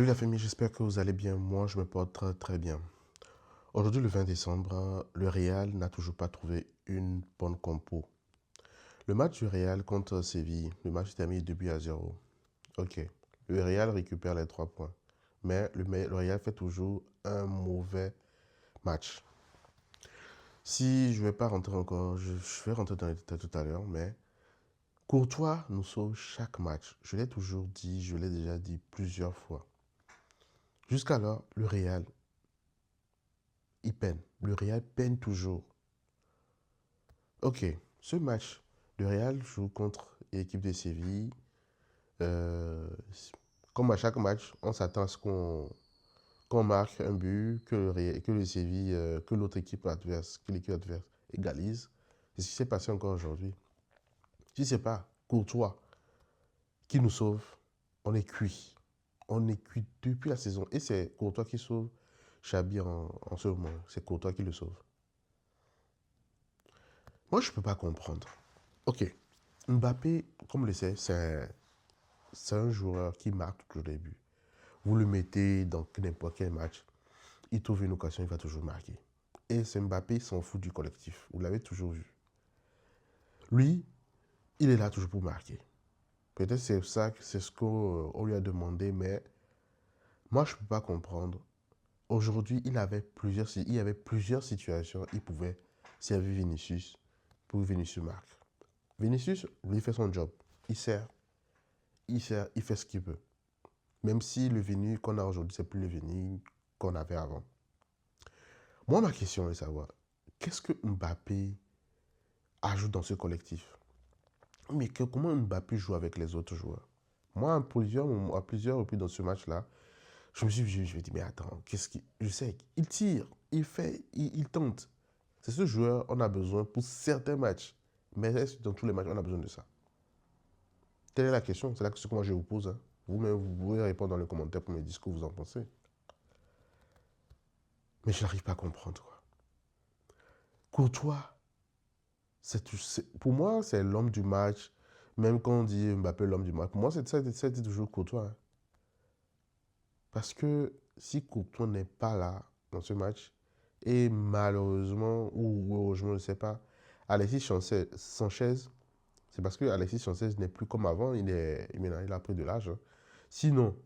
Salut la famille, j'espère que vous allez bien. Moi, je me porte très, très bien. Aujourd'hui, le 20 décembre, le Real n'a toujours pas trouvé une bonne compo. Le match du Real contre Séville, le match est terminé 2-0. Ok, le Real récupère les 3 points. Mais le Real fait toujours un mauvais match. Si je ne vais pas rentrer encore, je vais rentrer dans les détails tout à l'heure, mais Courtois nous sauve chaque match. Je l'ai toujours dit, je l'ai déjà dit plusieurs fois. Jusqu'alors, le Real il peine. Le Real peine toujours. Ok, ce match, le Real joue contre l'équipe de Séville. Euh, Comme à chaque match, on s'attend à ce qu'on marque un but, que le Séville, que l'autre équipe adverse, que l'équipe adverse égalise. C'est ce qui s'est passé encore aujourd'hui. Si ce n'est pas Courtois qui nous sauve, on est cuit. On est cuit depuis la saison. Et c'est Courtois qui sauve Xabi en ce moment. C'est Courtois qui le sauve. Moi, je ne peux pas comprendre. Ok, Mbappé, comme on le sait, c'est un joueur qui marque toujours les buts. Vous le mettez dans n'importe quel match, il trouve une occasion, il va toujours marquer. Et c'est Mbappé, il s'en fout du collectif. Vous l'avez toujours vu. Lui, il est là toujours pour marquer. Peut-être c'est ça, c'est ce qu'on lui a demandé, mais moi, je ne peux pas comprendre. Aujourd'hui, il y avait plusieurs situations. Il pouvait servir Vinicius pour que Vinicius marque. Vinicius, lui, fait son job. Il sert, il fait ce qu'il veut. Même si le Vini qu'on a aujourd'hui, c'est plus le Vini qu'on avait avant. Moi, ma question est de savoir, qu'est-ce que Mbappé ajoute dans ce collectif? Mais comment Mbappé joue avec les autres joueurs? Moi, à plusieurs reprises dans ce match-là, je me dis, mais attends, je sais, il tire, il fait, il tente. C'est ce joueur, on a besoin pour certains matchs. Mais est-ce que dans tous les matchs, on a besoin de ça? Telle est la question, c'est la question que moi je vous pose, hein. Vous-même, vous pouvez répondre dans les commentaires pour me dire ce que vous en pensez. Mais je n'arrive pas à comprendre, quoi. Courtois, pour moi, c'est l'homme du match. Même quand on dit Mbappé l'homme du match, pour moi, c'est toujours Courtois, hein. Parce que si Courtois n'est pas là dans ce match, et malheureusement, ou heureusement, je ne sais pas, Sanchez, c'est parce que Alexis Sanchez n'est plus comme avant, maintenant, il a pris de l'âge, hein. Sinon,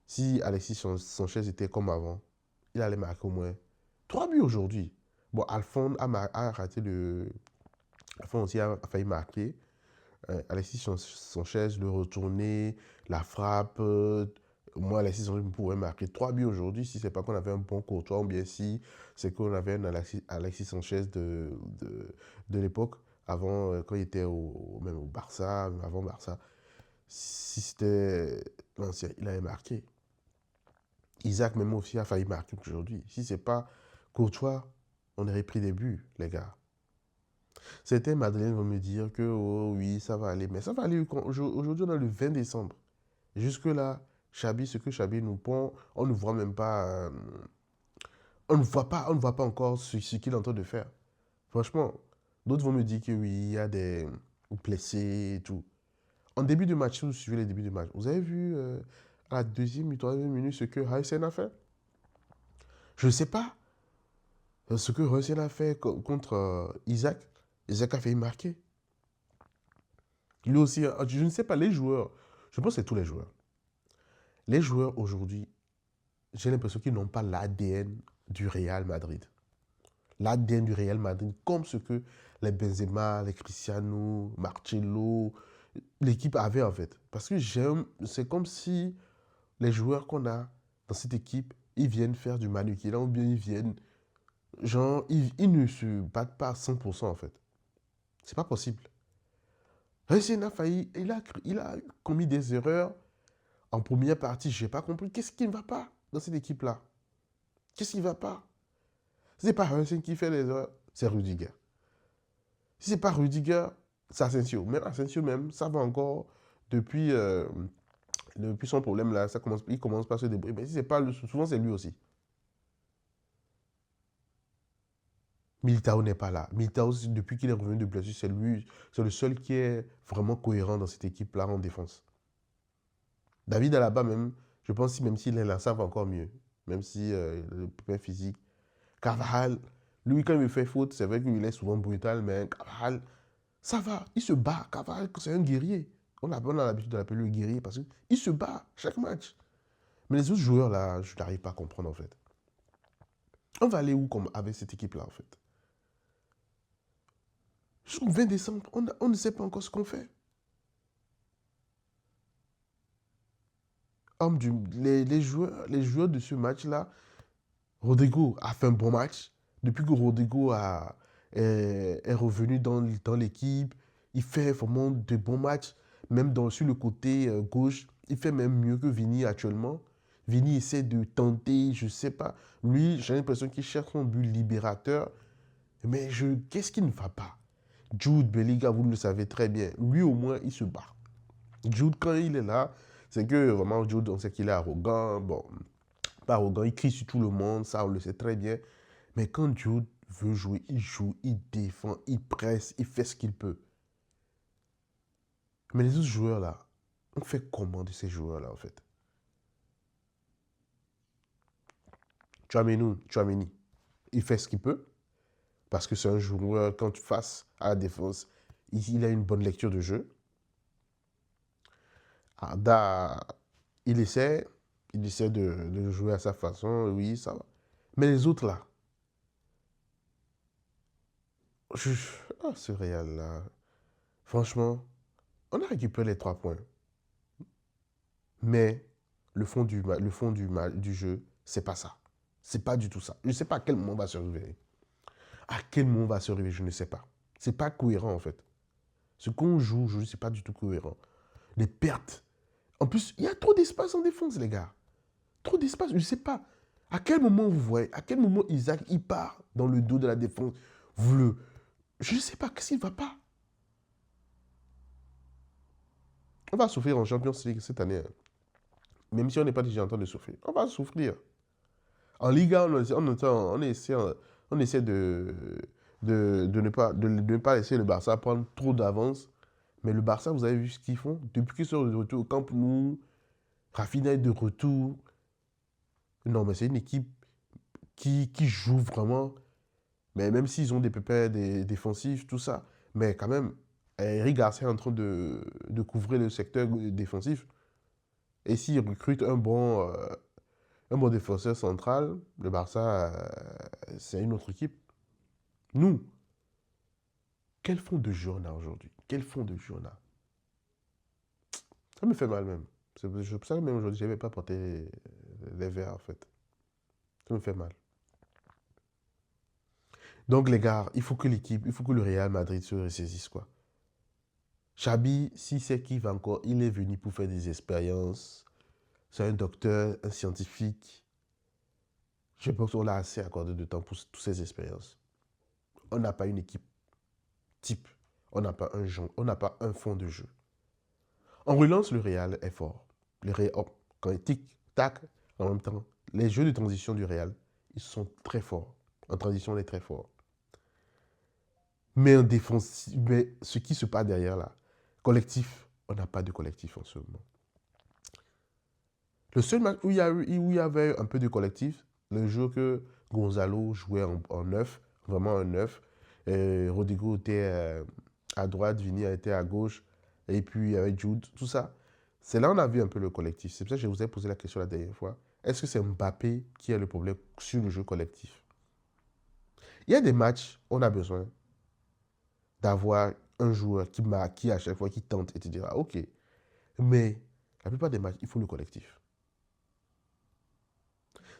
si Sanchez était comme avant, il allait marquer au moins 3 buts aujourd'hui. Bon, a raté le. Alphonse aussi a failli marquer. Alexis Sanchez, le retourné, la frappe. Moi, Alexis Sanchez pouvait marquer 3 buts aujourd'hui si c'est pas qu'on avait un bon Courtois ou bien si c'est qu'on avait un Alexis Sanchez de l'époque, avant, quand il était même au Barça, même avant Barça. Si c'était l'ancien, il avait marqué. Isaac, même aussi, a failli marquer aujourd'hui. Si c'est pas Courtois, on aurait pris des buts, les gars. Certains Madeleine vont me dire que oh oui, ça va aller. Mais ça va aller aujourd'hui, on est le 20 décembre. Jusque-là, ce que Chabi nous pond, on ne voit même pas. On ne voit pas encore ce qu'il est en train de faire. Franchement, d'autres vont me dire que oui, il y a des blessés et tout. En début de match, si vous suivez les débuts de match, vous avez vu à la deuxième et troisième minute ce que Haysen a fait? Je ne sais pas ce que Haysen a fait contre Isaac. Isaac a failli marquer. Lui aussi, je ne sais pas, les joueurs, je pense que c'est tous les joueurs. Les joueurs aujourd'hui, j'ai l'impression qu'ils n'ont pas l'ADN du Real Madrid. L'ADN du Real Madrid, comme ce que les Benzema, les Cristiano, Marcelo, l'équipe avait en fait. Parce que c'est comme si les joueurs qu'on a dans cette équipe, ils viennent faire du mannequinat ou bien ils viennent, genre, ils ne se battent pas à 100% en fait. C'est pas possible. Hussein a failli, il a commis des erreurs en première partie. Je n'ai pas compris. Qu'est-ce qui ne va pas dans cette équipe-là? Qu'est-ce qui ne va pas? Si ce n'est pas Hussein qui fait les erreurs, c'est Rudiger. Si ce n'est pas Rudiger, c'est Asensio. Même Asensio, même, ça va encore depuis, depuis son problème là. Il commence pas à se débrouiller. Mais si c'est pas souvent c'est lui aussi. Militao n'est pas là. Militao, depuis qu'il est revenu de blessure, c'est lui, c'est le seul qui est vraiment cohérent dans cette équipe-là en défense. David Alaba même, Je pense que même s'il est là, ça va encore mieux. Même si le problème physique. Carvajal, lui, quand il me fait faute, c'est vrai qu'il est souvent brutal, mais Carvajal, ça va. Il se bat. Carvajal, c'est un guerrier. On a l'habitude de l'appeler le guerrier parce qu'il se bat chaque match. Mais les autres joueurs, là, je n'arrive pas à comprendre, en fait. On va aller où comme avec cette équipe-là, en fait? Jusqu'au 20 décembre, on ne sait pas encore ce qu'on fait. Les joueurs de ce match-là, Rodrigo a fait un bon match. Depuis que Rodrigo est revenu dans l'équipe, il fait vraiment de bons matchs. Même sur le côté gauche, il fait même mieux que Vini actuellement. Vini essaie de tenter, je ne sais pas. Lui, j'ai l'impression qu'il cherche son but libérateur. Mais qu'est-ce qui ne va pas? Jude Bellingham, vous le savez très bien. Lui, au moins, il se bat. Jude, quand il est là, c'est que vraiment, Jude, on sait qu'il est arrogant. Bon, pas arrogant, il crie sur tout le monde, ça, on le sait très bien. Mais quand Jude veut jouer, il joue, il défend, il presse, il fait ce qu'il peut. Mais les autres joueurs là, on fait comment de ces joueurs là en fait? Tchouaméni, il fait ce qu'il peut parce que c'est un joueur, quand tu fasses à la défense, il a une bonne lecture de jeu. Arda, il essaie, de jouer à sa façon, oui, ça va. Mais les autres là, je, ce Real là, franchement, on a récupéré les 3 points. Mais le fond du jeu, c'est pas ça. C'est pas du tout ça. Je ne sais pas à quel moment on va se réveiller. À quel moment on va se réveiller, je ne sais pas. C'est pas cohérent en fait. Ce qu'on joue aujourd'hui, c'est pas du tout cohérent. Les pertes. En plus, il y a trop d'espace en défense, les gars. Trop d'espace, je ne sais pas. À quel moment vous voyez, à quel moment Isaac, il part dans le dos de la défense. Je ne sais pas, qu'est-ce qui ne va pas? On va souffrir en Champions League cette année, hein. Même si on n'est pas déjà en train de souffrir. On va souffrir. En Liga, on essaie de ne pas laisser le Barça prendre trop d'avance. Mais le Barça, vous avez vu ce qu'ils font? Depuis qu'ils sont de retour au Camp Nou, Rafinha est de retour. Non, mais c'est une équipe qui joue vraiment. Mais même s'ils ont des pépins défensifs, tout ça. Mais quand même, Eric Garcia est en train de couvrir le secteur défensif. Et s'il recrute un bon défenseur central, le Barça, c'est une autre équipe. Nous, quel fond de jeu on a aujourd'hui? Quel fond de jeu on a? Ça me fait mal même. C'est pour ça que même aujourd'hui, je n'avais pas porté les verres en fait. Ça me fait mal. Donc les gars, il faut que le Real Madrid se ressaisisse quoi. Xabi, si c'est qui va encore, il est venu pour faire des expériences. C'est un docteur, un scientifique. Je pense qu'on a assez accordé de temps pour toutes ces expériences. On n'a pas une équipe type. On n'a pas un fond de jeu. En relance, le Real est fort. Le Real, quand il tic-tac, en même temps, les jeux de transition du Real, ils sont très forts. En transition, on est très fort. Mais en défense, mais ce qui se passe derrière là, collectif, on n'a pas de collectif en ce moment. Le seul match où il y avait un peu de collectif, le jour que Gonzalo jouait en neuf, vraiment un neuf, Rodrigo était à droite, Vini était à gauche, et puis avec Jude, tout ça. C'est là où on a vu un peu le collectif. C'est pour ça que je vous ai posé la question la dernière fois. Est-ce que c'est Mbappé qui a le problème sur le jeu collectif? Il y a des matchs, on a besoin d'avoir un joueur qui marque, qui à chaque fois, qui tente, et tu diras, ok. Mais la plupart des matchs, il faut le collectif.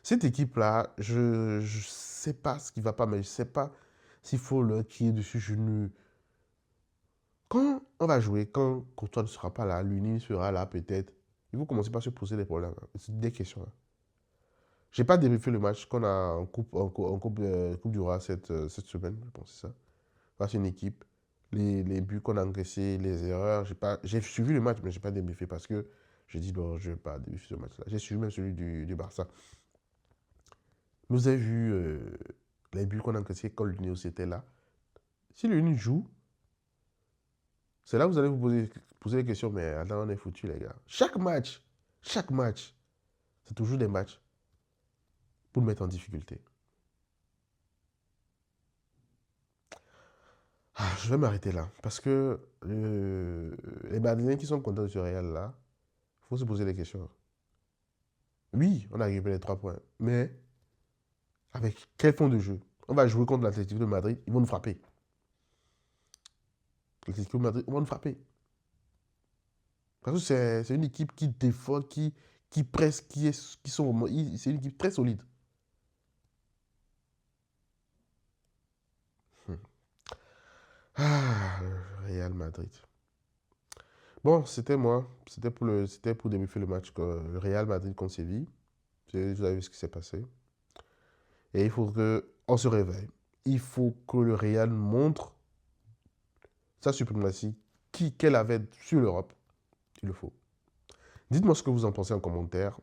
Cette équipe-là, je ne sais pas ce qui ne va pas, mais je ne sais pas s'il faut leur crier dessus. Quand on va jouer, quand Courtois ne sera pas là, Luni sera là peut-être, il faut commencer par se poser des problèmes, hein. C'est des questions, hein. Je n'ai pas débriefé le match qu'on a en coupe du Roi cette semaine, je pense que c'est ça. Face à une équipe, les buts qu'on a encaissés, les erreurs. J'ai suivi le match, mais je n'ai pas débriefé parce que j'ai dit non, je ne vais pas débriefer ce match-là. J'ai suivi même celui du Barça. Vous avez vu les buts qu'on a encaissés quand l'Union était là. Si l'Union joue, c'est là que vous allez vous poser les questions, mais attends, on est foutu, les gars. Chaque match, C'est toujours des matchs pour le mettre en difficulté. Je vais m'arrêter là. Parce que les Madrilènes qui sont contents de ce Real-là, il faut se poser des questions. Oui, on a récupéré les 3 points. Mais avec quel fond de jeu? On va jouer contre l'Atlético de Madrid, ils vont nous frapper. L'Atlético de Madrid, ils vont nous frapper. Parce que c'est une équipe qui défend, qui presse, qui sont vraiment. C'est une équipe très solide. Hmm. Le Real Madrid. Bon, c'était moi. C'était pour débriefer le match le Real Madrid contre Séville. Vous avez vu ce qui s'est passé. Et il faut qu'on se réveille. Il faut que le Real montre sa suprématie qu'elle avait sur l'Europe. Il le faut. Dites-moi ce que vous en pensez en commentaire.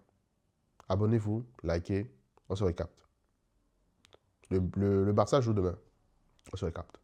Abonnez-vous, likez. On se recapte. Le Barça joue demain. On se recapte.